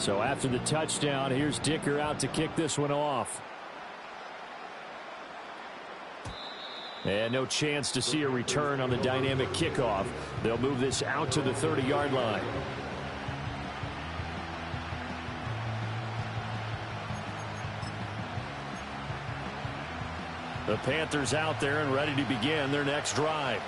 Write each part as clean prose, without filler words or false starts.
So after the touchdown, here's Dicker out to kick this one off. And no chance to see a return on the dynamic kickoff. They'll move this out to the 30-yard line. The Panthers out there and ready to begin their next drive.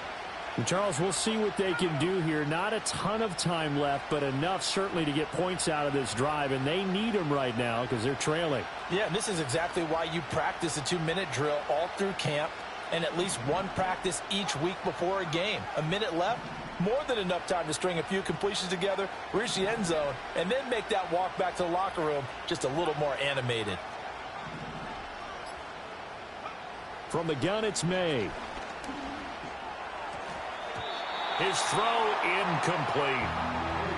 And Charles, we'll see what they can do here. Not a ton of time left, but enough certainly to get points out of this drive, and they need them right now because they're trailing. Yeah, this is exactly why you practice a 2-minute drill all through camp and at least one practice each week before a game. A minute left, more than enough time to string a few completions together, reach the end zone, and then make that walk back to the locker room just a little more animated. From the gun, it's May. His throw incomplete.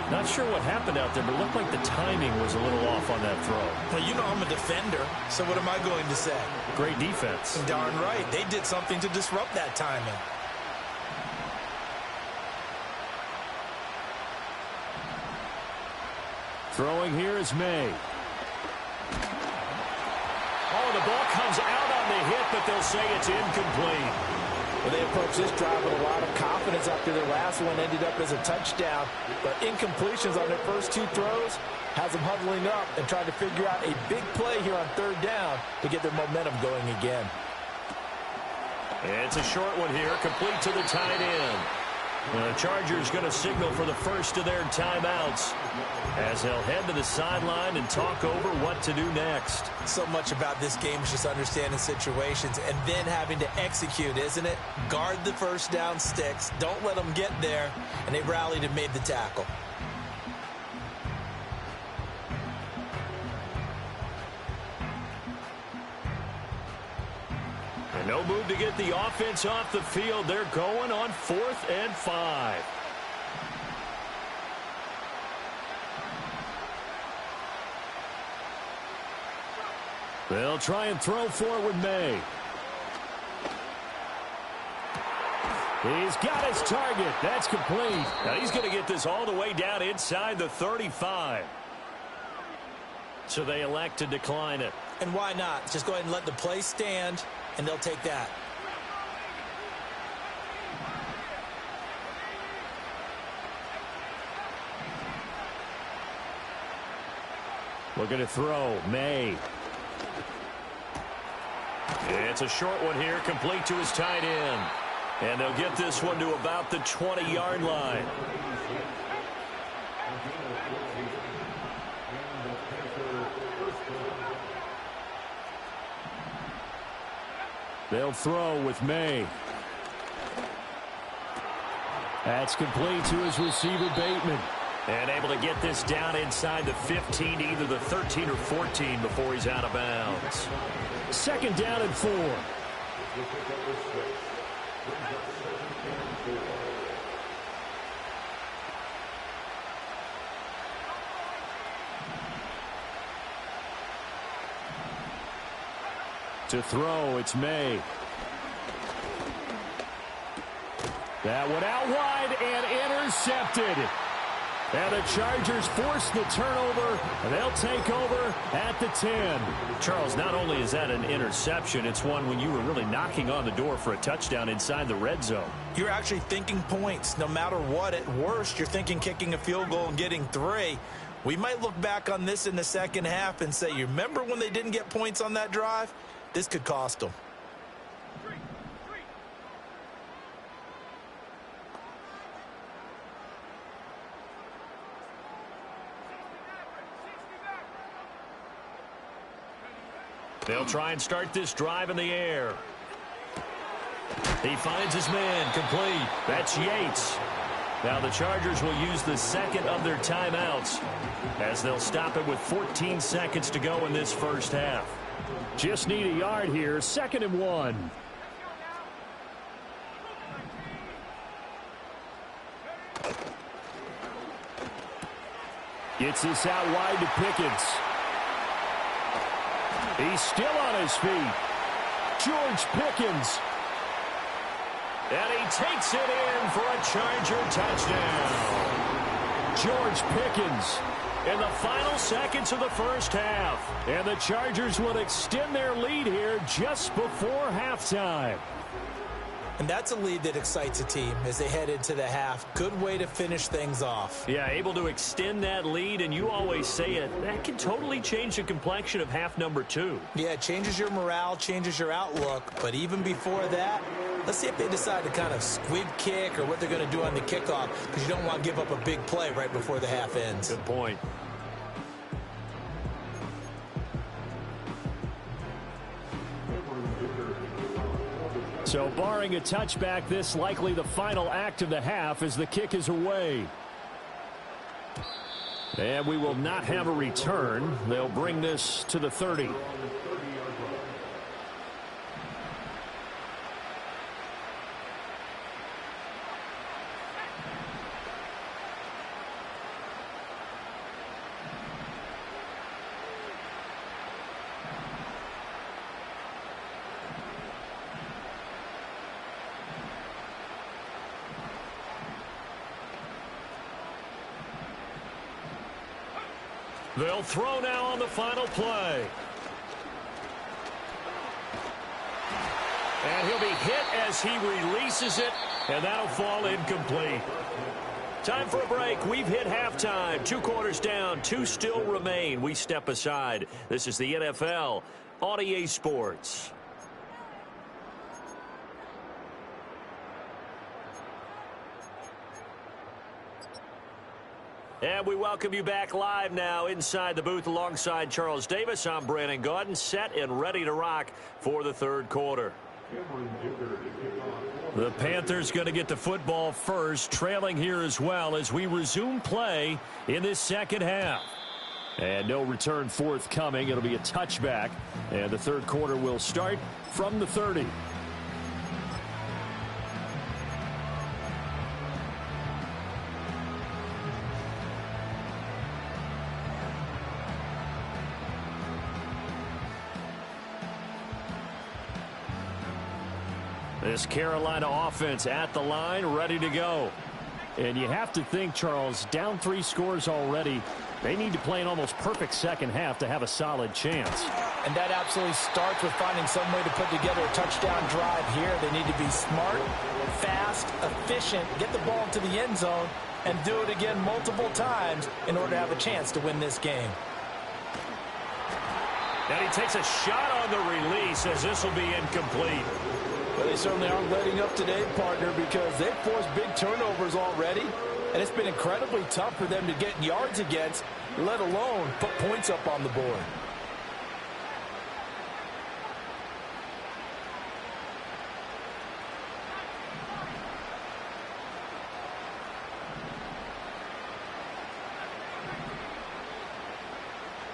Not sure what happened out there, but it looked like the timing was a little off on that throw. Well, you know I'm a defender, so what am I going to say? Great defense. Darn right. They did something to disrupt that timing. Throwing here is May. Oh, the ball comes out on the hit, but they'll say it's incomplete. Well, they approached this drive with a lot of confidence after their last one ended up as a touchdown. But incompletions on their first two throws has them huddling up and trying to figure out a big play here on third down to get their momentum going again. It's a short one here, complete to the tight end. The Chargers going to signal for the first of their timeouts as they'll head to the sideline and talk over what to do next. So much about this game is just understanding situations and then having to execute, isn't it? Guard the first down sticks. Don't let them get there. And they rallied and made the tackle. No move to get the offense off the field. They're going on 4th and 5. They'll try and throw forward May. He's got his target. That's complete. Now he's going to get this all the way down inside the 35. So they elect to decline it. And why not? Just go ahead and let the play stand, and they'll take that. Looking to throw. May. It's a short one here, complete to his tight end. And they'll get this one to about the 20-yard line. They'll throw with May. That's complete to his receiver, Bateman. And able to get this down inside the 15, either the 13 or 14 before he's out of bounds. 2nd down and 4. To throw, it's May. That one out wide and intercepted. And the Chargers force the turnover, and they'll take over at the 10. Charles, not only is that an interception, it's one when you were really knocking on the door for a touchdown inside the red zone. You're actually thinking points. No matter what, at worst, you're thinking kicking a field goal and getting 3. We might look back on this in the second half and say, you remember when they didn't get points on that drive? This could cost them. They'll try and start this drive in the air. He finds his man, complete. That's Yates. Now the Chargers will use the second of their timeouts as they'll stop it with 14 seconds to go in this first half. Just need a yard here, 2nd and 1. Gets this out wide to Pickens. He's still on his feet. George Pickens. And he takes it in for a Charger touchdown. George Pickens in the final seconds of the first half. And the Chargers will extend their lead here just before halftime. And that's a lead that excites a team as they head into the half. Good way to finish things off. Yeah, able to extend that lead, and you always say it, that can totally change the complexion of half number 2. Yeah, it changes your morale, changes your outlook. But even before that, let's see if they decide to kind of squib kick or what they're going to do on the kickoff, because you don't want to give up a big play right before the half ends. Good point. So barring a touchback, this likely the final act of the half as the kick is away. And we will not have a return. They'll bring this to the 30. They'll throw now on the final play. And he'll be hit as he releases it, and that'll fall incomplete. Time for a break. We've hit halftime. 2 quarters down, 2 still remain. We step aside. This is the NFL on EA Sports. And we welcome you back live now inside the booth alongside Charles Davis. I'm Brandon Gaudin, set and ready to rock for the third quarter. The Panthers going to get the football first, trailing here as well as we resume play in this second half. And no return forthcoming. It'll be a touchback. And the third quarter will start from the 30. This Carolina offense at the line, ready to go. And you have to think, Charles, down 3 scores already. They need to play an almost perfect second half to have a solid chance. And that absolutely starts with finding some way to put together a touchdown drive here. They need to be smart, fast, efficient, get the ball to the end zone, and do it again multiple times in order to have a chance to win this game. And he takes a shot on the release as this will be incomplete. Well, they certainly aren't letting up today, partner, because they've forced big turnovers already, and it's been incredibly tough for them to get yards against, let alone put points up on the board.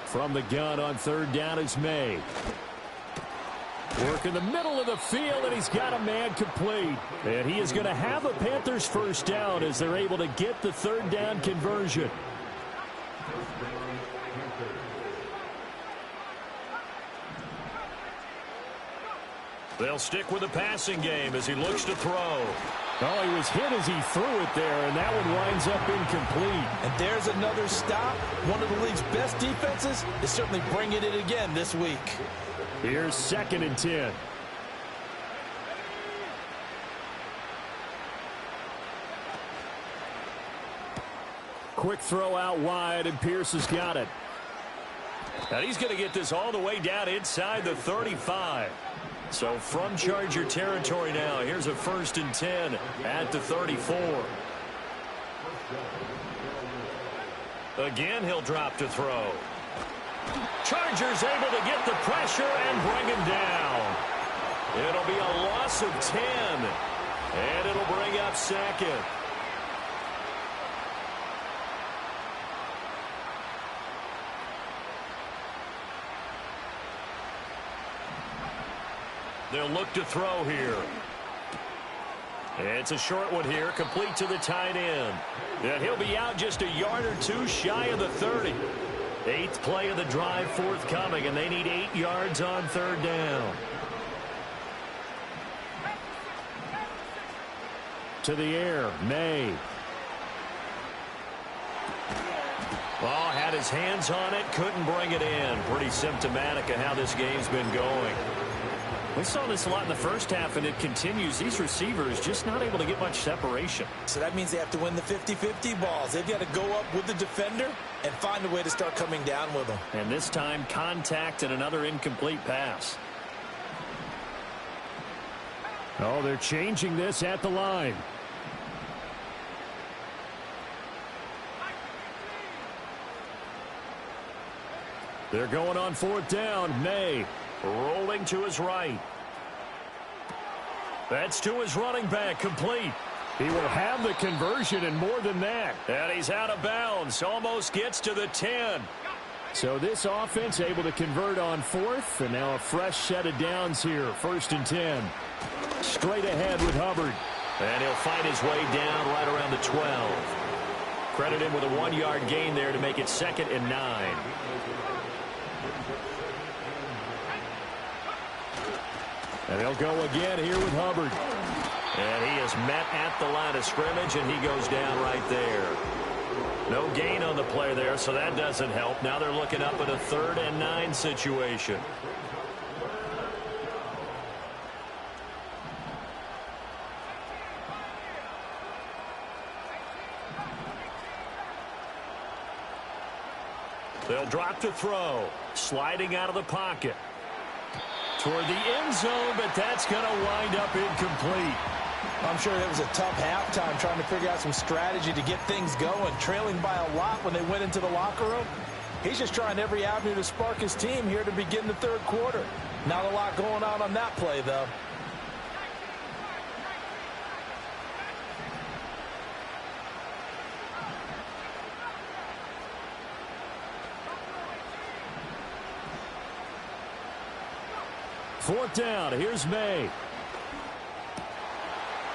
From the gun on third down is May. Work in the middle of the field, and he's got a man complete. And he is going to have a Panthers first down as they're able to get the third down conversion. They'll stick with the passing game as he looks to throw. Oh, he was hit as he threw it there, and that one winds up incomplete. And there's another stop. One of the league's best defenses is certainly bringing it again this week. Here's 2nd and 10. Quick throw out wide, and Pierce has got it. And he's going to get this all the way down inside the 35. So from Charger territory now, here's a 1st and 10 at the 34. Again, he'll drop to throw. Chargers able to get the pressure and bring him down. It'll be a loss of 10, and it'll bring up 2nd. They'll look to throw here. It's a short one here, complete to the tight end. And he'll be out just a yard or 2 shy of the 30. 8th play of the drive forthcoming, and they need 8 yards on third down. To the air, May. Ball had his hands on it, couldn't bring it in. Pretty symptomatic of how this game's been going. We saw this a lot in the first half, and it continues. These receivers just not able to get much separation. So that means they have to win the 50-50 balls. They've got to go up with the defender and find a way to start coming down with them. And this time, contact and another incomplete pass. Oh, they're changing this at the line. They're going on fourth down. May rolling to his right. That's to his running back, complete. He will have the conversion and more than that. And he's out of bounds. Almost gets to the 10. So this offense able to convert on fourth. And now a fresh set of downs here. 1st and 10. Straight ahead with Hubbard. And he'll find his way down right around the 12. Credit him with a 1-yard gain there to make it 2nd and 9. And they'll go again here with Hubbard. And he is met at the line of scrimmage, and he goes down right there. No gain on the play there, so that doesn't help. Now they're looking up at a 3rd and 9 situation. They'll drop to throw. Sliding out of the pocket. Toward the end zone, but that's going to wind up incomplete. I'm sure it was a tough halftime trying to figure out some strategy to get things going, trailing by a lot when they went into the locker room. He's just trying every avenue to spark his team here to begin the 3rd quarter. Not a lot going on that play, though. Fourth down. Here's May.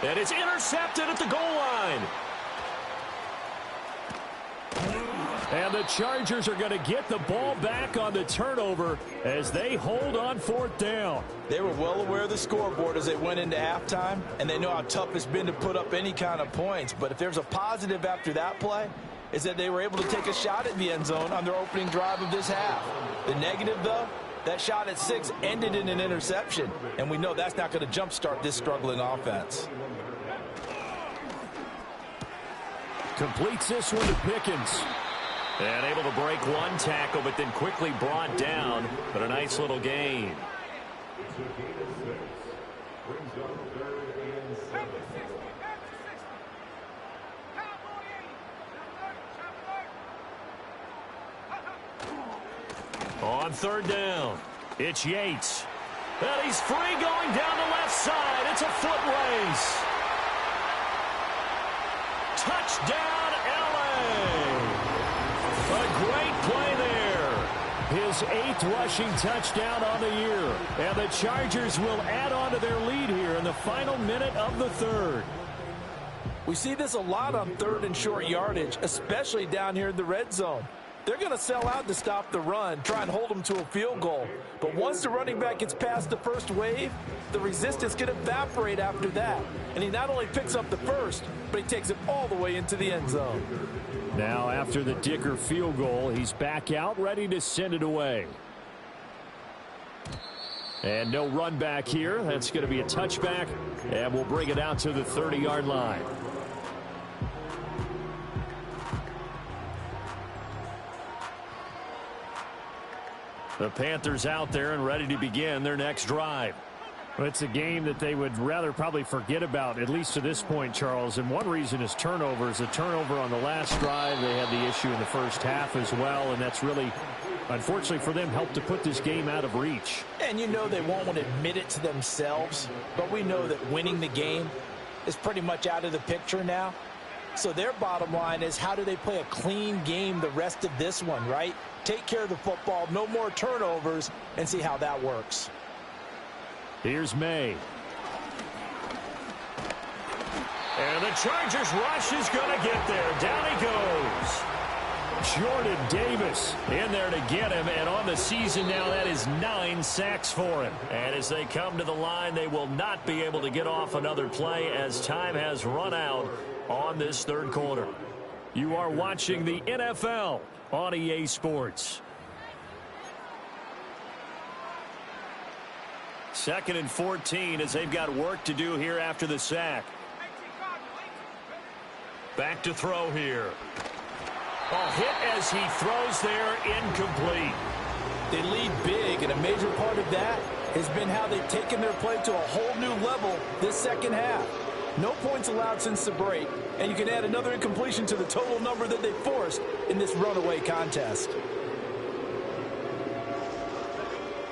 And it's intercepted at the goal line. And the Chargers are going to get the ball back on the turnover as they hold on 4th down. They were well aware of the scoreboard as they went into halftime, and they know how tough it's been to put up any kind of points. But if there's a positive after that play, is that they were able to take a shot at the end zone on their opening drive of this half. The negative, though, that shot at 6 ended in an interception, and we know that's not going to jumpstart this struggling offense. Completes this one to Pickens. And able to break one tackle, but then quickly brought down. But a nice little gain. On 3rd down, it's Yates. And he's free going down the left side. It's a foot race. Touchdown, L.A. A great play there. His 8th rushing touchdown on the year. And the Chargers will add on to their lead here in the final minute of the 3rd. We see this a lot on 3rd and short yardage, especially down here in the red zone. They're going to sell out to stop the run, try and hold them to a field goal. But once the running back gets past the first wave, the resistance can evaporate after that. And he not only picks up the first, but he takes it all the way into the end zone. Now after the Dicker field goal, he's back out ready to send it away. And no run back here. That's going to be a touchback, and we'll bring it out to the 30-yard line. The Panthers out there and ready to begin their next drive. Well, it's a game that they would rather probably forget about, at least to this point, Charles. And one reason is turnovers. A turnover on the last drive. They had the issue in the first half as well, and that's really, unfortunately for them, helped to put this game out of reach. And you know they won't want to admit it to themselves, but we know that winning the game is pretty much out of the picture now. So their bottom line is, how do they play a clean game the rest of this one, right? Take care of the football, no more turnovers, and see how that works. Here's May. And the Chargers rush is going to get there. Down he goes. Jordan Davis in there to get him, and on the season now, that is 9 sacks for him. And as they come to the line, they will not be able to get off another play as time has run out on this 3rd quarter. You are watching the NFL on EA Sports. 2nd and 14 as they've got work to do here after the sack. Back to throw here. Oh, hit as he throws there, incomplete. They lead big, and a major part of that has been how they've taken their play to a whole new level this second half. No points allowed since the break, and you can add another incompletion to the total number that they forced in this runaway contest.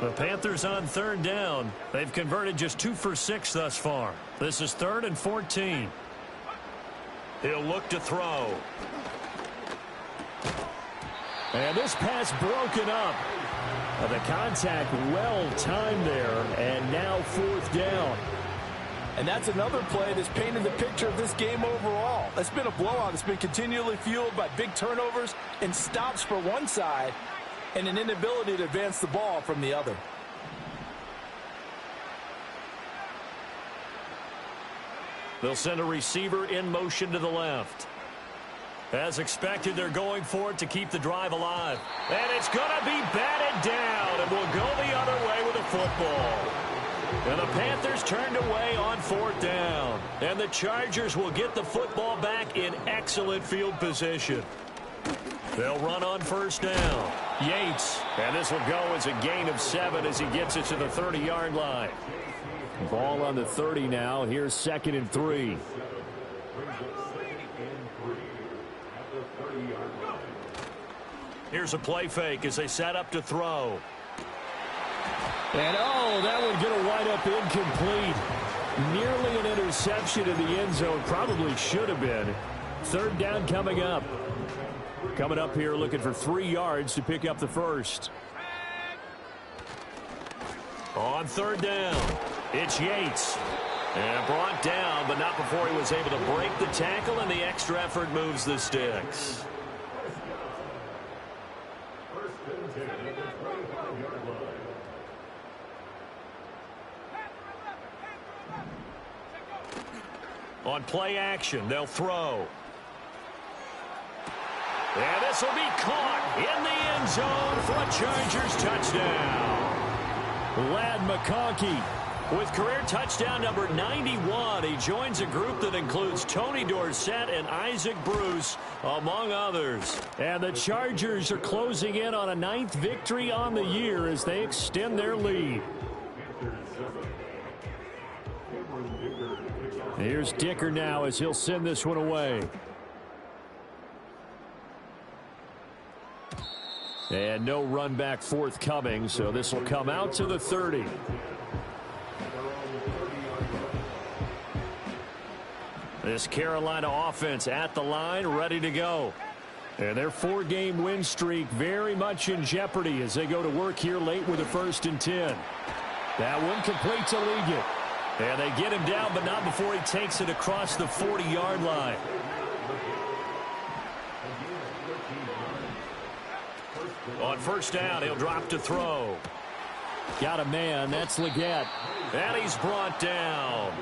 The Panthers on 3rd down. They've converted just 2 for 6 thus far. This is 3rd and 14. He'll look to throw. And this pass broken up. The contact well timed there, and now 4th down. And that's another play that's painted the picture of this game overall. It's been a blowout. It's been continually fueled by big turnovers and stops for one side and an inability to advance the ball from the other. They'll send a receiver in motion to the left. As expected, they're going for it to keep the drive alive. And it's going to be batted down, and will go the other way with the football. And the Panthers turned away on 4th down. And the Chargers will get the football back in excellent field position. They'll run on 1st down. Yates. And this will go as a gain of 7 as he gets it to the 30-yard line. Ball on the 30 now. Here's 2nd and 3. Here's a play fake as they set up to throw. And, oh, that one going to wind up incomplete. Nearly an interception in the end zone. Probably should have been. 3rd down coming up. Coming up here looking for 3 yards to pick up the first. On 3rd down, it's Yates. And brought down, but not before he was able to break the tackle, and the extra effort moves the sticks. On play action, they'll throw. And this will be caught in the end zone for a Chargers touchdown. Ladd McConkey with career touchdown number 91. He joins a group that includes Tony Dorsett and Isaac Bruce, among others. And the Chargers are closing in on a 9th victory on the year as they extend their lead. Here's Dicker now as he'll send this one away. And no run back forthcoming, so this will come out to the 30. This Carolina offense at the line, ready to go. And their 4-game win streak very much in jeopardy as they go to work here late with a 1st and 10. That one complete to Ligon. And they get him down, but not before he takes it across the 40-yard line. On 1st down, he'll drop to throw. Got a man, that's Leggett. And he's brought down.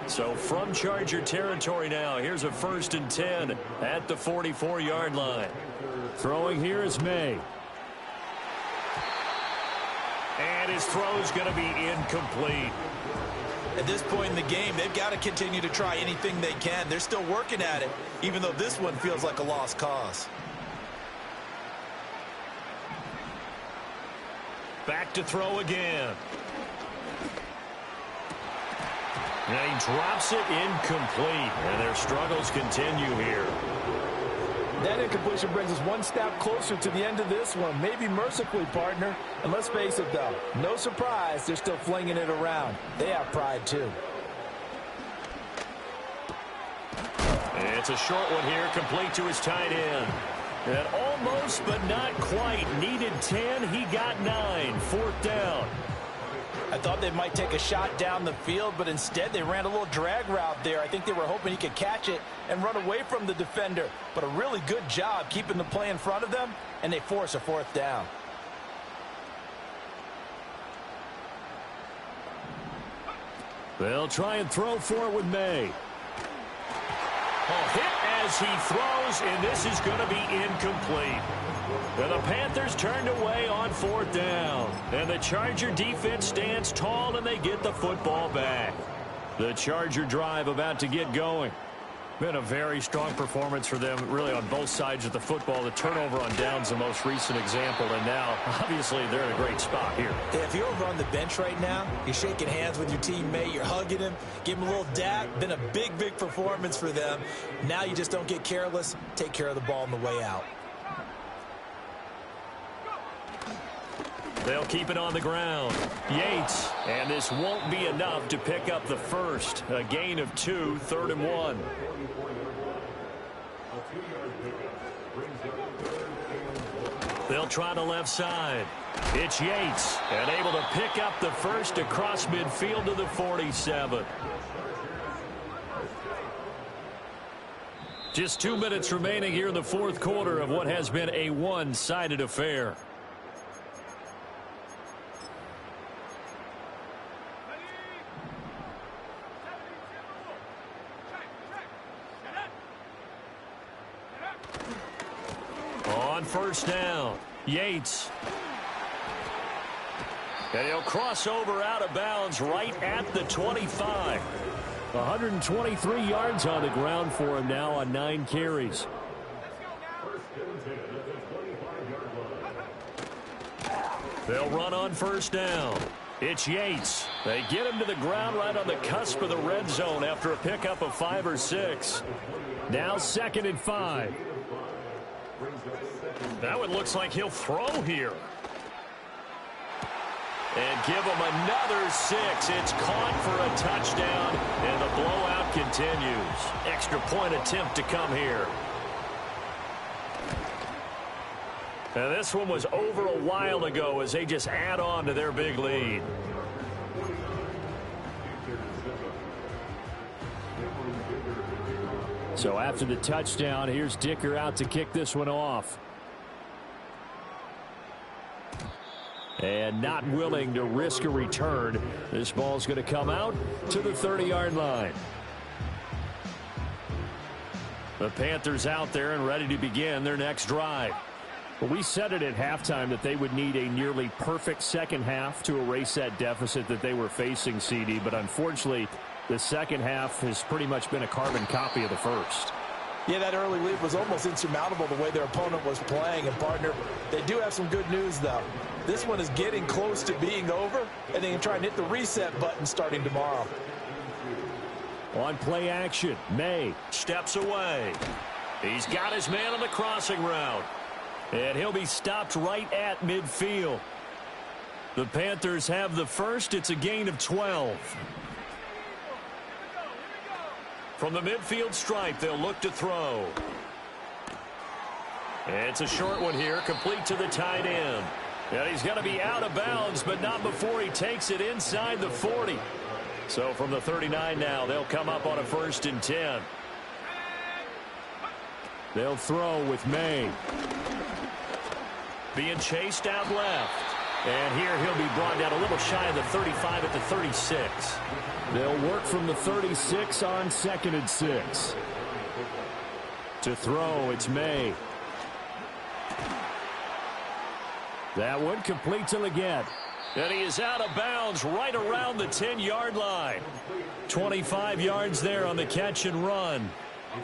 So from Charger territory now, here's a 1st and 10 at the 44-yard line. Throwing here is May. And his throw's going to be incomplete. At this point in the game, they've got to continue to try anything they can. They're still working at it, even though this one feels like a lost cause. Back to throw again. And he drops it incomplete. And their struggles continue here. That incompletion brings us one step closer to the end of this one. Maybe mercifully, partner. And let's face it, though, no surprise, they're still flinging it around. They have pride, too. And it's a short one here, complete to his tight end. And almost, but not quite. Needed 10, he got 9. 4th down. I thought they might take a shot down the field, but instead they ran a little drag route there. I think they were hoping he could catch it and run away from the defender. But a really good job keeping the play in front of them, and they force a 4th down. They'll try and throw for it with May. Oh, hit as he throws, and this is going to be incomplete. And the Panthers turned away on 4th down. And the Charger defense stands tall, and they get the football back. The Charger drive about to get going. Been a very strong performance for them, really, on both sides of the football. The turnover on downs, the most recent example, and now, obviously, they're in a great spot here. If you're over on the bench right now, you're shaking hands with your teammate, you're hugging him, give him a little dap. Been a big, big performance for them. Now you just don't get careless. Take care of the ball on the way out. They'll keep it on the ground. Yates, and this won't be enough to pick up the first. A gain of 2, 3rd and 1. They'll try the left side. It's Yates, and able to pick up the first across midfield to the 47. Just 2 minutes remaining here in the 4th quarter of what has been a one-sided affair. On 1st down, Yates. And he'll cross over out of bounds right at the 25. 123 yards on the ground for him now on 9 carries. They'll run on 1st down. It's Yates. They get him to the ground right on the cusp of the red zone after a pickup of 5 or 6. Now 2nd and 5. Now it looks like he'll throw here. And give him another 6. It's caught for a touchdown, and the blowout continues. Extra point attempt to come here. And this one was over a while ago as they just add on to their big lead. So after the touchdown, here's Dicker out to kick this one off. And not willing to risk a return. This ball's going to come out to the 30-yard line. The Panthers out there and ready to begin their next drive. But we said it at halftime that they would need a nearly perfect second half to erase that deficit that they were facing, CD. But unfortunately, the second half has pretty much been a carbon copy of the first. Yeah, that early lead was almost insurmountable the way their opponent was playing. And, partner, they do have some good news, though. This one is getting close to being over, and they can try and hit the reset button starting tomorrow. On play action, May steps away. He's got his man on the crossing route. And he'll be stopped right at midfield. The Panthers have the first. It's a gain of 12. From the midfield stripe, they'll look to throw. It's a short one here, complete to the tight end. And he's going to be out of bounds, but not before he takes it inside the 40. So from the 39 now, they'll come up on a 1st and 10. They'll throw with May. Being chased out left. And here he'll be brought down a little shy of the 35 at the 36. They'll work from the 36 on 2nd and 6. To throw, it's May. That one complete to Leggett. And he is out of bounds right around the 10-yard line. 25 yards there on the catch and run.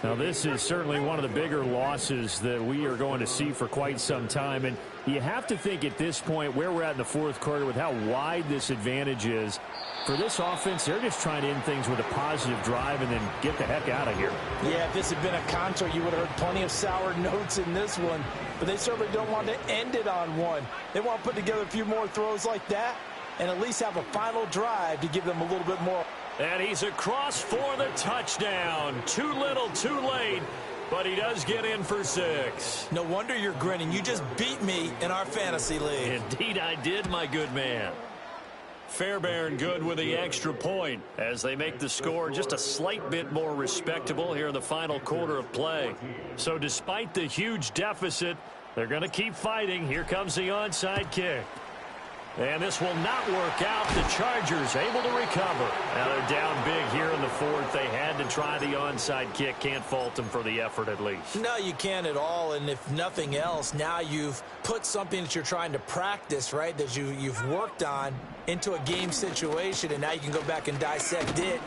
Now, this is certainly one of the bigger losses that we are going to see for quite some time. And you have to think at this point where we're at in the 4th quarter with how wide this advantage is. For this offense, they're just trying to end things with a positive drive and then get the heck out of here. Yeah, if this had been a concert, you would have heard plenty of sour notes in this one. But they certainly don't want to end it on one. They want to put together a few more throws like that and at least have a final drive to give them a little bit more. And he's across for the touchdown. Too little, too late, but he does get in for 6. No wonder you're grinning. You just beat me in our fantasy league. Indeed I did, my good man. Fairbairn good with the extra point as they make the score just a slight bit more respectable here in the final quarter of play. So despite the huge deficit, they're going to keep fighting. Here comes the onside kick. And this will not work out. The Chargers able to recover. Now they're down big here in the fourth. They had to try the onside kick. Can't fault them for the effort at least. No, you can't at all. And if nothing else, now you've put something that you're trying to practice, right, that you've worked on into a game situation, and now you can go back and dissect it